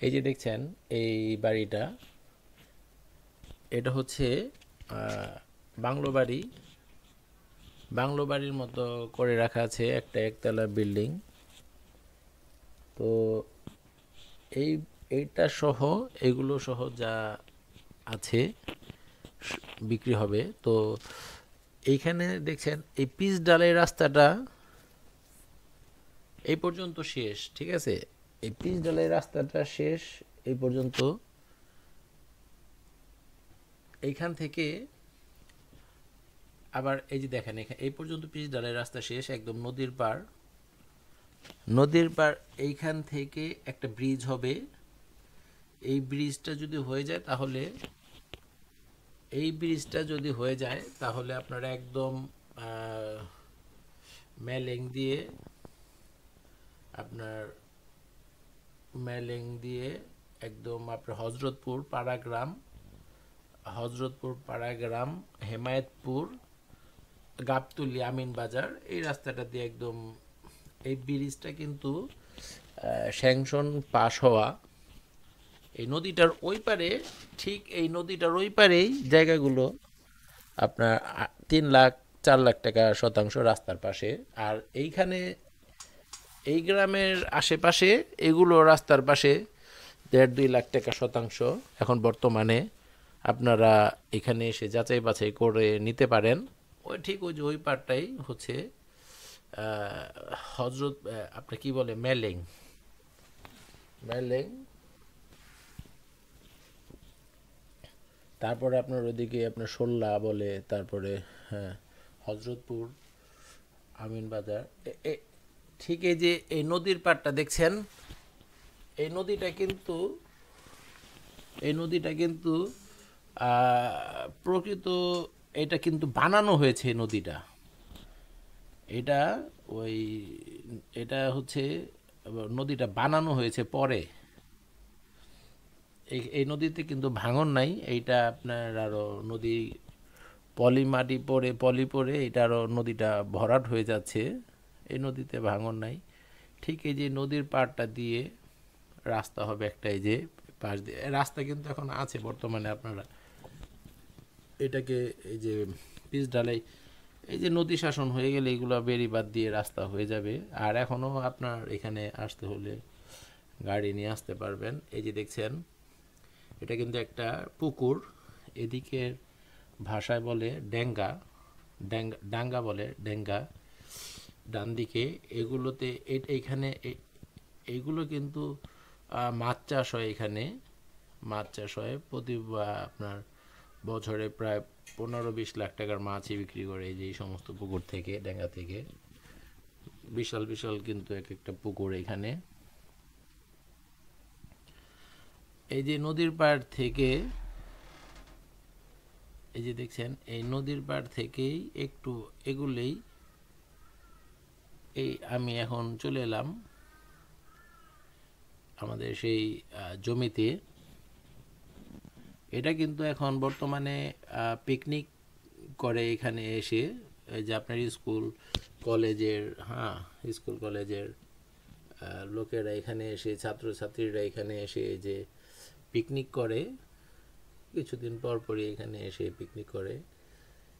এই যে দেখছেন এই বাড়িটা, এটা হচ্ছে বাংলো বাড়ি। বাংলো বাড়ির মতো করে রাখা আছে, একটা একতলা বিল্ডিং। তো এই এইটা সহ, এগুলো সহ যা আছে বিক্রি হবে। তো এইখানে দেখছেন এই পিচ ডালের রাস্তাটা এই পর্যন্ত শেষ, ঠিক আছে? এই পিচ ডালের রাস্তাটা শেষ এই পর্যন্ত। এইখান থেকে আবার এই যে দেখেন, এখানে এই পর্যন্ত পিচ ডালের রাস্তা শেষ, একদম নদীর পার। নদীর পার এইখান থেকে একটা ব্রিজ হবে। এই ব্রিজটা যদি হয়ে যায় তাহলে, এই ব্রিজটা যদি হয়ে যায় তাহলে আপনারা একদম মেলেং দিয়ে, আপনার মেলেং দিয়ে একদম আপনার হজরতপুর পাড়াগ্রাম, হেমায়েতপুর, গাবতলী, আমিন বাজার, এই রাস্তাটা দিয়ে একদম। এই ব্রিজটা কিন্তু স্যাংশন পাস হওয়া। এই নদীটার ওই পারে, ঠিক এই নদীটার ওই পারেই জায়গাগুলো আপনার 3 লাখ 4 লাখ টাকা শতাংশ রাস্তার পাশে। আর এইখানে এই গ্রামের আশেপাশে এগুলো রাস্তার পাশে 1.5-2 লাখ টাকা শতাংশ। এখন বর্তমানে আপনারা এখানে এসে যাচাই বাছাই করে নিতে পারেন। ওই ঠিক ওই যে ওই পারটাই হচ্ছে হজরত, আপনার কি বলে, মেলেং। মেলেং, তারপরে আপনার ওইদিকে আপনার সোল্লা বলে, তারপরে হ্যাঁ হজরতপুর, আমিন বাজার। ঠিক এই যে এই নদীর পাড়টা দেখছেন, এই নদীটা কিন্তু, এই নদীটা কিন্তু প্রকৃত, এটা কিন্তু বানানো হয়েছে এই নদীটা। এটা ওই, এটা হচ্ছে নদীটা বানানো হয়েছে পরে। এই নদীতে কিন্তু ভাঙন নাই। এইটা আপনার আরো নদী পলি মাটি পড়ে, পলি পড়ে এটা আরো নদীটা ভরাট হয়ে যাচ্ছে। এই নদীতে ভাঙন নাই। ঠিক এই যে নদীর পাড়টা দিয়ে রাস্তা হবে একটা, এই যে পাশ দিয়ে রাস্তা কিন্তু এখন আছে বর্তমানে। আপনারা এটাকে এই যে পিচ ঢালাই, এই যে নদী শাসন হয়ে গেলে এগুলো বেড়িবাঁধ দিয়ে রাস্তা হয়ে যাবে। আর এখনও আপনার এখানে আসতে হলে গাড়ি নিয়ে আসতে পারবেন। এই যে দেখছেন এটা কিন্তু একটা পুকুর। এদিকের ভাষায় বলে ডেঙ্গা, ডাঙ্গা বলে, ডেঙ্গা। ডান দিকে এগুলোতে এইখানে এইগুলো কিন্তু মাছ চাষ হয় এখানে। মাছ চাষ হয় প্রতি আপনার বছরে প্রায় 15-20 লাখ টাকার মাছই বিক্রি করে এই যে এই সমস্ত পুকুর থেকে, ডেঙ্গা থেকে। বিশাল বিশাল কিন্তু এক একটা পুকুর এখানে। এই যে নদীর পাড় থেকে, এই যে দেখছেন এই নদীর পাড় থেকেই একটু এগুলেই এই আমি এখন চলে এলাম আমাদের সেই জমিতে। এটা কিন্তু এখন বর্তমানে পিকনিক করে এখানে এসে। এই যে আপনার স্কুল কলেজের, হ্যাঁ স্কুল কলেজের লোকেরা এখানে এসে, ছাত্রছাত্রীরা এখানে এসে এই যে পিকনিক করে। কিছুদিন পর পরই এখানে এসে পিকনিক করে।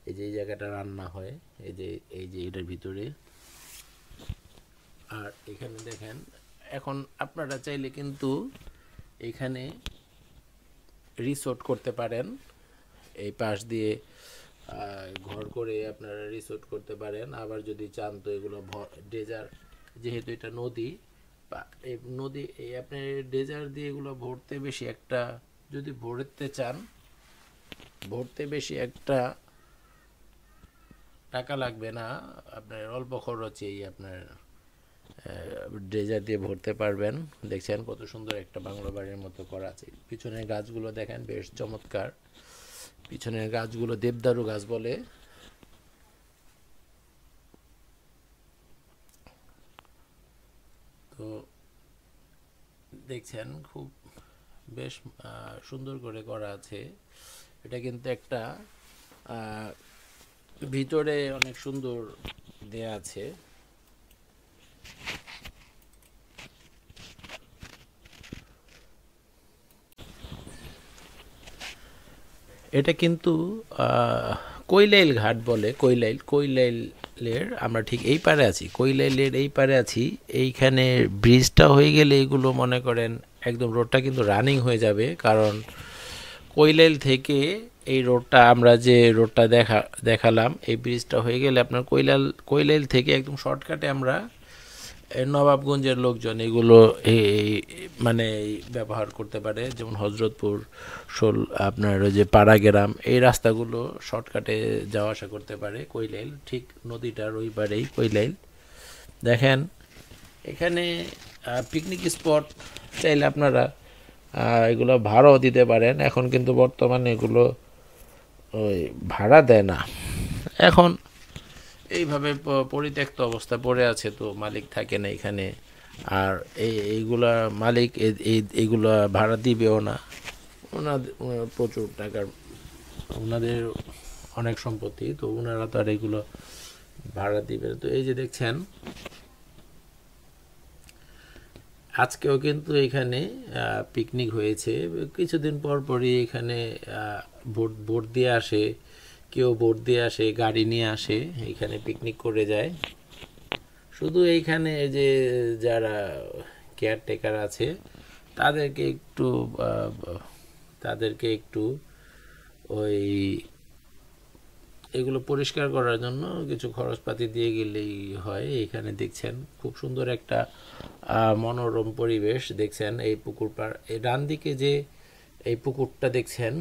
এই যে এই জায়গাটা রান্না হয়, এই যে এই যে এটার ভিতরে। আর এখানে দেখেন, এখন আপনারা চাইলে কিন্তু এখানে রিসোর্ট করতে পারেন। এই পাশ দিয়ে ঘর করে আপনারা রিসোর্ট করতে পারেন। আবার যদি চান তো এগুলো ডেজার, যেহেতু এটা নদী, এই নদী, এই আপনার ডেজার দিয়ে এগুলো ভরতে বেশি একটা, যদি ভরতে চান ভরতে বেশি একটা টাকা লাগবে না। আপনার অল্প খরচেই আপনার ড্রেজার দিয়ে ভরতে পারবেন। দেখছেন কত সুন্দর একটা বাংলো বাড়ির মতো করা আছে। পিছনের গাছগুলো দেখেন বেশ চমৎকার। পিছনের গাছগুলো দেবদারু গাছ বলে। তো দেখছেন খুব বেশ সুন্দর করে করা আছে। এটা কিন্তু একটা ভিতরে অনেক সুন্দর দেয়া আছে। এটা কিন্তু কৈলাইল ঘাট বলে। কৈলাইলের আমরা ঠিক এই পারে আছি, কৈলাইলের এই পারে আছি। এইখানে ব্রিজটা হয়ে গেলে এগুলো মনে করেন একদম রোডটা কিন্তু রানিং হয়ে যাবে, কারণ কৈলাইল থেকে এই রোডটা আমরা যে রোডটা দেখালাম, এই ব্রিজটা হয়ে গেলে আপনার কৈলাইল থেকে একদম শর্টকাটে আমরা নবাবগঞ্জের লোকজন এগুলো মানে ব্যবহার করতে পারে। যেমন হজরতপুর, আপনার ওই যে পাড়াগ্রাম, এই রাস্তাগুলো শর্টকাটে যাওয়া আসা করতে পারে। কৈলাইল ঠিক নদীটার ওই পারেই কৈলাইল। দেখেন এখানে পিকনিক স্পট চাইলে আপনারা এগুলো ভাড়াও দিতে পারেন। এখন কিন্তু বর্তমানে এগুলো ওই ভাড়া দেয় না, এখন এইভাবে পরিত্যক্ত অবস্থা পড়ে আছে, তো মালিক থাকে না এখানে। আর এইগুলা মালিক এইগুলা ভাড়া দিবেও না। ওনাদের প্রচুর টাকার, ওনাদের অনেক সম্পত্তি, তো ওনারা তো আর এগুলো ভাড়া দিবে। তো এই যে দেখছেন আজকেও কিন্তু এখানে পিকনিক হয়েছে। কিছুদিন পর পরই এখানে বোট দিয়ে আসে, কেউ বোট দিয়ে আসে, গাড়ি নিয়ে আসে, এখানে পিকনিক করে যায়। শুধু এইখানে যে যারা কেয়ারটেকার আছে তাদেরকে একটু ওই এগুলো পরিষ্কার করার জন্য কিছু খরচপাতি দিয়ে গেলেই হয়। এখানে দেখছেন খুব সুন্দর একটা মনোরম পরিবেশ। দেখছেন এই পুকুর পাড়, এই ডান দিকে যে এই পুকুরটা দেখছেন,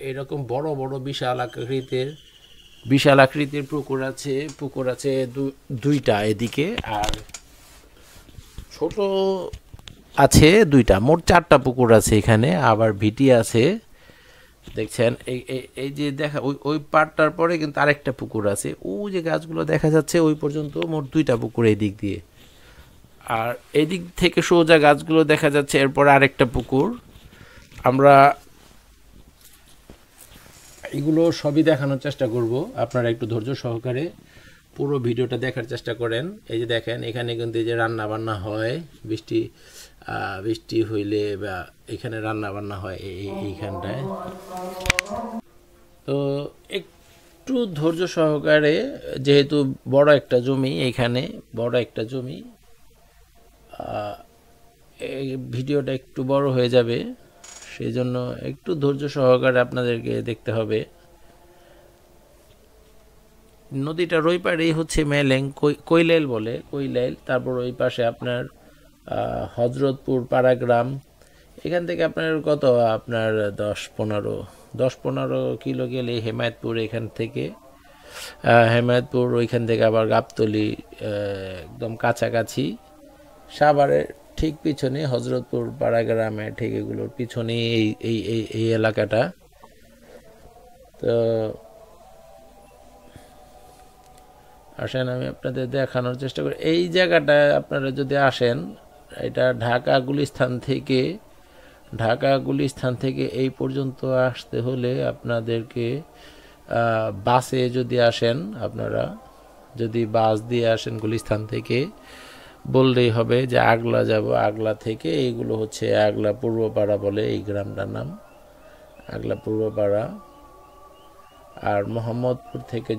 এরকম বড় বড় বিশাল আকৃতির পুকুর আছে দুইটা এদিকে, আর ছোট আছে দুইটা, মোট 4টা পুকুর আছে এখানে। আবার ভিটি আছে, দেখছেন এই যে দেখা ওই পাড়টার পরে কিন্তু আরেকটা পুকুর আছে। ওই যে গাছগুলো দেখা যাচ্ছে ওই পর্যন্ত মোট 2টা পুকুর এই দিক দিয়ে, আর এই দিক থেকে সোজা গাছগুলো দেখা যাচ্ছে। এরপর আরেকটা পুকুর। আমরা এগুলো সবই দেখানোর চেষ্টা করব, আপনারা একটু ধৈর্য সহকারে পুরো ভিডিওটা দেখার চেষ্টা করেন। এই যে দেখেন এখানে কিন্তু এই যে রান্না বান্না হয়, বৃষ্টি হইলে বা এখানে রান্না বান্না হয় এইখানটায়। তো একটু ধৈর্য সহকারে, যেহেতু বড় একটা জমি, এখানে বড় একটা জমি, এই ভিডিওটা একটু বড় হয়ে যাবে, সেই জন্য একটু ধৈর্য সহকারে আপনাদেরকে দেখতে হবে। নদীটার ওই পাড়েই হচ্ছে মেলেং, কৈলাইল বলে, কৈলাইল। তারপর ওই পাশে আপনার হজরতপুর পাড়াগ্রাম। এখান থেকে আপনার আপনার 10-15 কিলো গেলে হেমায়তপুর। এখান থেকে হেমায়তপুর, ওইখান থেকে আবার গাবতলী, একদম কাছাকাছি। সাভারের ঠিক পিছনে হজরতপুর পাড়াগ্রামে, ঠিক এগুলোর পিছনে এই এলাকাটা। তো আসেন আমি আপনাদের দেখানোর চেষ্টা করি। এই জায়গাটা আপনারা যদি আসেন, এটা ঢাকা গুলিস্তান থেকে এই পর্যন্ত আসতে হলে আপনাদেরকে বাসে যদি আসেন, আপনারা যদি বাস দিয়ে আসেন গুলিস্তান থেকে, বললেই হবে যে আগলা যাব। আগলা থেকে এইগুলো হচ্ছে আগলা পূর্বপাড়া বলে এই গ্রামটার নাম, আগলা পূর্বপাড়া। আর মোহাম্মদপুর থেকে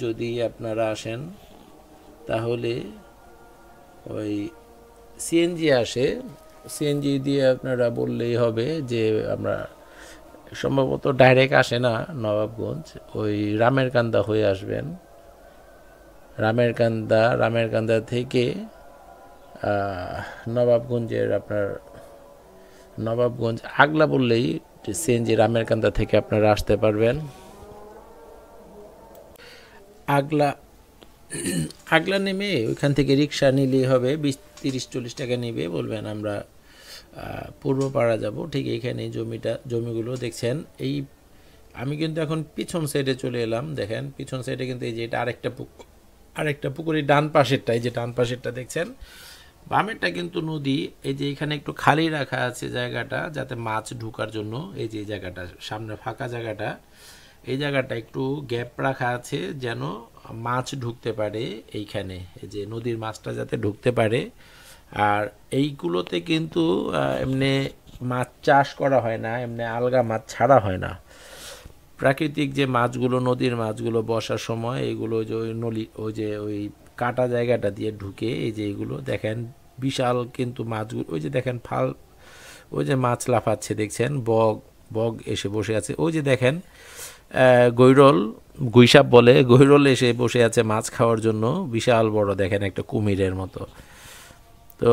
যদি আপনারা আসেন, তাহলে ওই সিএনজি আসে, সিএনজি দিয়ে আপনারা বললেই হবে যে আমরা, সম্ভবত ডাইরেক্ট আসে না নবাবগঞ্জ, ওই রামেরকান্দা হয়ে আসবেন। রামেরকান্দা থেকে নবাবগঞ্জের নবাবগঞ্জ আগলা বললেই সিএনজি রামেরকান্দা থেকে আপনারা আসতে পারবেন। আগলা নেমে ওইখান থেকে রিক্সা নিলেই হবে, 20-30-40 টাকা নেবে, বলবেন আমরা পূর্বপাড়া যাব। ঠিক এইখানে জমিগুলো দেখছেন। আমি কিন্তু এখন পিছন সাইডে চলে এলাম। দেখেন পিছন সাইডে কিন্তু এই যে এটা আরেকটা পুকুর, এই ডান পাশেরটা দেখছেন। বামেরটা কিন্তু নদী। এই যে এখানে একটু খালি রাখা আছে জায়গাটা, যাতে মাছ ঢোকার জন্য। এই যে জায়গাটা সামনে ফাঁকা জায়গাটা, এই জায়গাটা একটু গ্যাপ রাখা আছে যেন মাছ ঢুকতে পারে এইখানে, এই যে নদীর মাছটা যাতে ঢুকতে পারে। আর এইগুলোতে কিন্তু এমনি মাছ চাষ করা হয় না, এমনি আলগা মাছ ছাড়া হয় না। প্রাকৃতিক যে মাছগুলো, নদীর মাছগুলো বসার সময় এগুলো যে ওই নলি, ওই যে ওই কাটা জায়গাটা দিয়ে ঢুকে, এই যে এইগুলো দেখেন বিশাল কিন্তু মাছগুলো, ওই যে দেখেন ফাল, ওই যে মাছ লাফাচ্ছে দেখছেন, বগ বগ এসে বসে আছে, ওই যে দেখেন গৈরল, গুইসাপ বলে, গৈরল এসে বসে আছে মাছ খাওয়ার জন্য, বিশাল বড় দেখেন একটা কুমিরের মতো। তো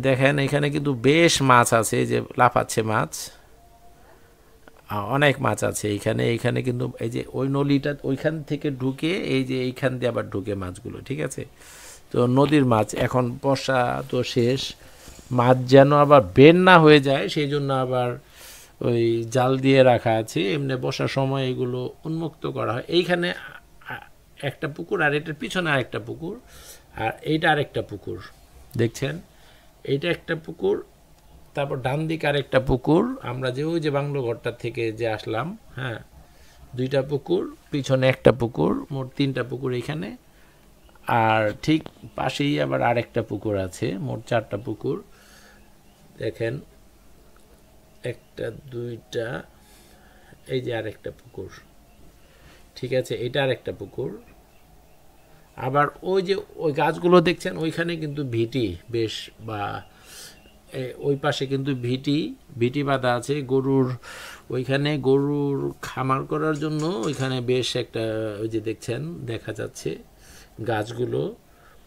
দেখেন এখানে কিন্তু বেশ মাছ আছে, যে লাফাচ্ছে মাছ, অনেক মাছ আছে এইখানে। এইখানে কিন্তু এই যে ওই নলিটা ওইখান থেকে ঢুকে, এই যে এইখান দিয়ে আবার ঢুকে মাছগুলো, ঠিক আছে। তো নদীর মাছ, এখন বর্ষা তো শেষ, মাছ যেন আবার বের না হয়ে যায় সেই জন্য আবার ওই জাল দিয়ে রাখা আছে। এমনি বর্ষার সময় এগুলো উন্মুক্ত করা হয়। এইখানে একটা পুকুর, আর এটার পিছনে আরেকটা পুকুর, আর এইটা আরেকটা পুকুর দেখছেন, এইটা একটা পুকুর, তারপর ডান দিকে আরেকটা পুকুর, আমরা যে ওই যে বাংলো ঘরটার থেকে যে আসলাম, হ্যাঁ, দুইটা পুকুর, পিছনে একটা পুকুর, মোট তিনটা পুকুর এখানে। আর ঠিক পাশেই আবার আরেকটা পুকুর আছে, মোট চারটা পুকুর দেখেন, একটা দুইটা, এই যে আরেকটা পুকুর, ঠিক আছে, এটা আরেকটা পুকুর। আবার ওই যে ওই গাছগুলো দেখছেন ওইখানে কিন্তু ভিটি বেশ, বা ওই পাশে কিন্তু ভিটি ভিটি বাঁধা আছে গরুর, ওইখানে গরুর খামার করার জন্য ওইখানে বেশ একটা, ওই যে দেখছেন দেখা যাচ্ছে গাছগুলো,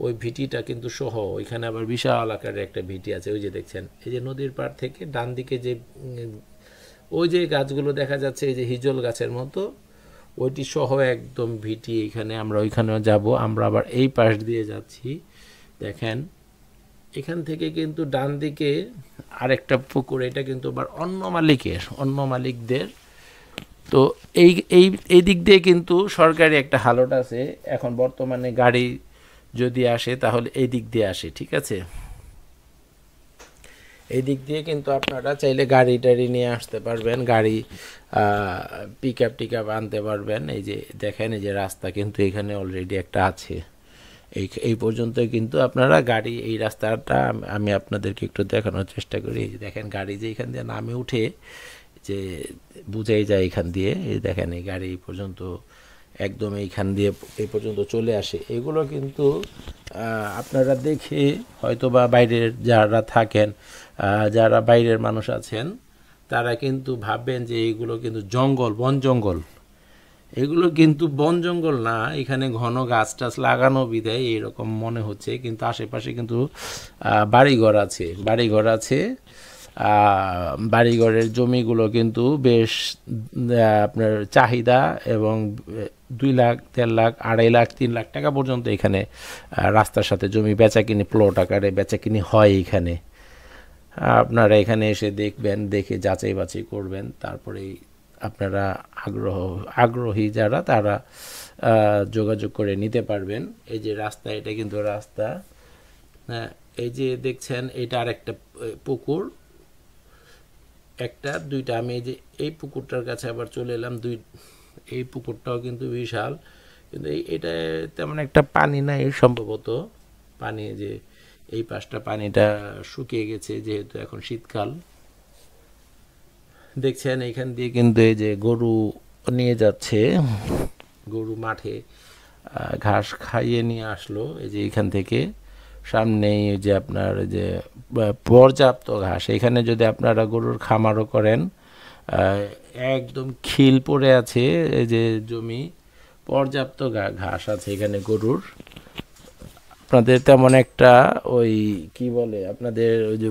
ওই ভিটিটা কিন্তু সহ ওইখানে আবার বিশাল আকারের একটা ভিটি আছে, ওই যে দেখছেন, এই যে নদীর পাড় থেকে ডান দিকে যে ওই যে গাছগুলো দেখা যাচ্ছে, এই যে হিজল গাছের মতো, ওইটি সহ একদম ভিটি। এখানে আমরা ওইখানেও যাব, আমরা আবার এই পাশ দিয়ে যাচ্ছি দেখেন। এখান থেকে কিন্তু ডান দিকে আরেকটা পুকুর, এটা কিন্তু আবার অন্য মালিকের, অন্য মালিকদের। তো এই এই এই দিক দিয়ে কিন্তু সরকারি একটা হালট আছে, এখন বর্তমানে গাড়ি যদি আসে তাহলে এই দিক দিয়ে আসে, ঠিক আছে। এই দিক দিয়ে কিন্তু আপনারা চাইলে গাড়ি টাড়ি নিয়ে আসতে পারবেন, গাড়ি পিক আপ টিক আপ আনতে পারবেন। এই যে দেখেন, এই যে রাস্তা কিন্তু এখানে অলরেডি একটা আছে, এই পর্যন্ত কিন্তু আপনারা গাড়ি, এই রাস্তাটা আমি আপনাদেরকে একটু দেখানোর চেষ্টা করি। এই যে দেখেন গাড়ি যে এখান দিয়ে নামে উঠে, যে বুঝাই যায় এখান দিয়ে, এই দেখেন এই গাড়ি এই পর্যন্ত একদম এইখান দিয়ে এই পর্যন্ত চলে আসে। এগুলো কিন্তু আপনারা দেখে হয়তো বা বাইরের যারা থাকেন, যারা বাইরের মানুষ আছেন, তারা কিন্তু ভাববেন যে এইগুলো কিন্তু জঙ্গল, বন জঙ্গল। এগুলো কিন্তু বন জঙ্গল না, এখানে ঘন গাছ টাছ লাগানো বিধায় এরকম মনে হচ্ছে, কিন্তু আশেপাশে কিন্তু বাড়িঘর আছে, বাড়িঘর আছে। বাড়িঘরের জমিগুলো কিন্তু বেশ আপনার চাহিদা, এবং 2 লাখ 1.5 লাখ 2.5 লাখ 3 লাখ টাকা পর্যন্ত এখানে রাস্তার সাথে জমি বেচাকিনি, প্লট আকারে বেচাকিনি হয় এখানে। আপনারা এখানে এসে দেখবেন, দেখে যাচাই বাছাই করবেন, তারপরেই আপনারা আগ্রহী যারা তারা যোগাযোগ করে নিতে পারবেন। এই যে রাস্তা, এটা কিন্তু রাস্তা, হ্যাঁ, এই যে দেখছেন এটা আরেকটা পুকুর, একটা দুইটা, আমি এই যে এই পুকুরটার কাছে আবার চলে এলাম, এই পুকুরটাও কিন্তু বিশাল, কিন্তু এটা তেমন একটা পানি নাই সম্ভবত, পানি যে এই পাশটা পানিটা শুকিয়ে গেছে যেহেতু এখন শীতকাল। দেখছেন এখান দিয়ে কিন্তু এই যে গরু নিয়ে যাচ্ছে, গরু মাঠে ঘাস খাইয়ে নিয়ে আসলো, এই যে এখান থেকে সামনেই যে আপনার যে পর্যাপ্ত ঘাস, এখানে যদি আপনারা গরুর খামারও করেন, একদম খিল পড়ে আছে, এই যে জমি, পর্যাপ্ত ঘাস আছে এখানে গরুর। আপনাদের তেমন একটা ওই কি বলে, আপনাদের ওই যে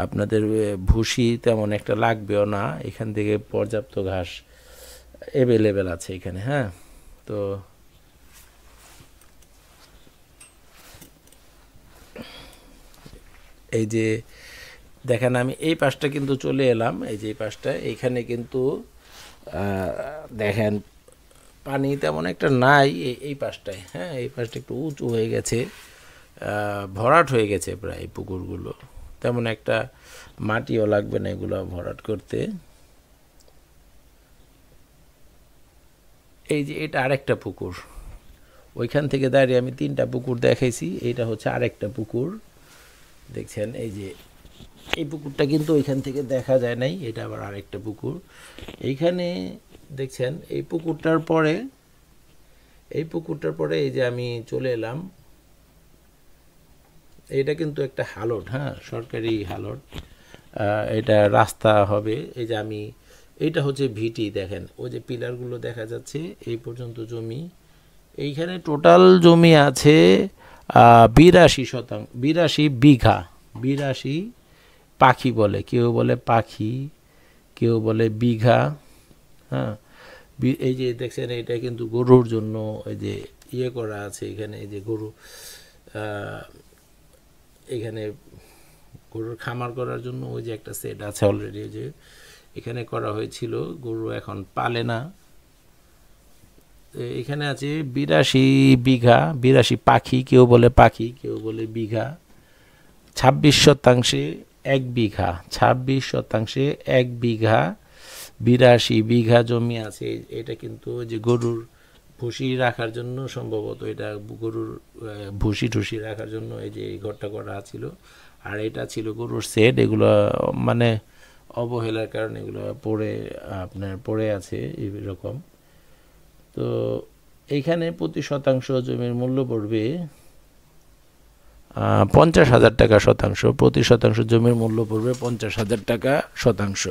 আপনাদের ভুসি তেমন একটা লাগবেও না, এখান থেকে পর্যাপ্ত ঘাস অ্যাভেলেবেল আছে এখানে, হ্যাঁ। তো এই যে দেখেন আমি এই পাশটা কিন্তু চলে এলাম, এই যে এই পাশটা, এইখানে কিন্তু দেখেন পানি তেমন একটা নাই এই পাশটায়, হ্যাঁ, এই পাশটা একটু উঁচু হয়ে গেছে, ভরাট হয়ে গেছে প্রায় এই পুকুরগুলো, তেমন একটা মাটিও লাগবে না এগুলো ভরাট করতে। এই যে এটা আরেকটা পুকুর, ওইখান থেকে দাঁড়িয়ে আমি 3টা পুকুর দেখাইছি, এইটা হচ্ছে আরেকটা পুকুর দেখছেন। এই যে এই পুকুরটা কিন্তু ওইখান থেকে দেখা যায় নাই, এটা আবার আরেকটা পুকুর। এইখানে দেখছেন এই পুকুরটার পরে এই যে আমি চলে এলাম, এটা কিন্তু একটা হালট, হ্যাঁ সরকারি হালট, এটা রাস্তা হবে। এই যে আমি, এইটা হচ্ছে ভিটি, দেখেন ওই যে পিলারগুলো দেখা যাচ্ছে এই পর্যন্ত জমি। এইখানে টোটাল জমি আছে 82 বিঘা। 82 পাখি বলে, কেউ বলে পাখি, কেউ বলে বিঘা, হ্যাঁ। এই যে দেখছেন এটা কিন্তু গরুর জন্য এই যে ইয়ে করা আছে এখানে, এই যে গরু এখানে গরুর খামার করার জন্য ওই যে একটা সেট আছে অলরেডি, যে এখানে করা হয়েছিল, গরু এখন পালে না। এখানে আছে 82 বিঘা, 82 পাখি, কেউ বলে পাখি, কেউ বলে বিঘা। 26 শতাংশে 1 বিঘা, 26 শতাংশে 1 বিঘা, 82 বিঘা জমি আছে। এটা কিন্তু যে গরুর ভুসি রাখার জন্য সম্ভবত, এটা গরুর ভুসি টুসি রাখার জন্য এই যে এই ঘরটা করা ছিল। আর এটা ছিল গরুর সেট, এগুলো মানে অবহেলার কারণে এগুলো পড়ে আছে এরকম। তো এইখানে প্রতি শতাংশ জমির মূল্য পড়বে 50,000 টাকা শতাংশ, প্রতি শতাংশ জমির মূল্য পড়বে 50,000 টাকা শতাংশ।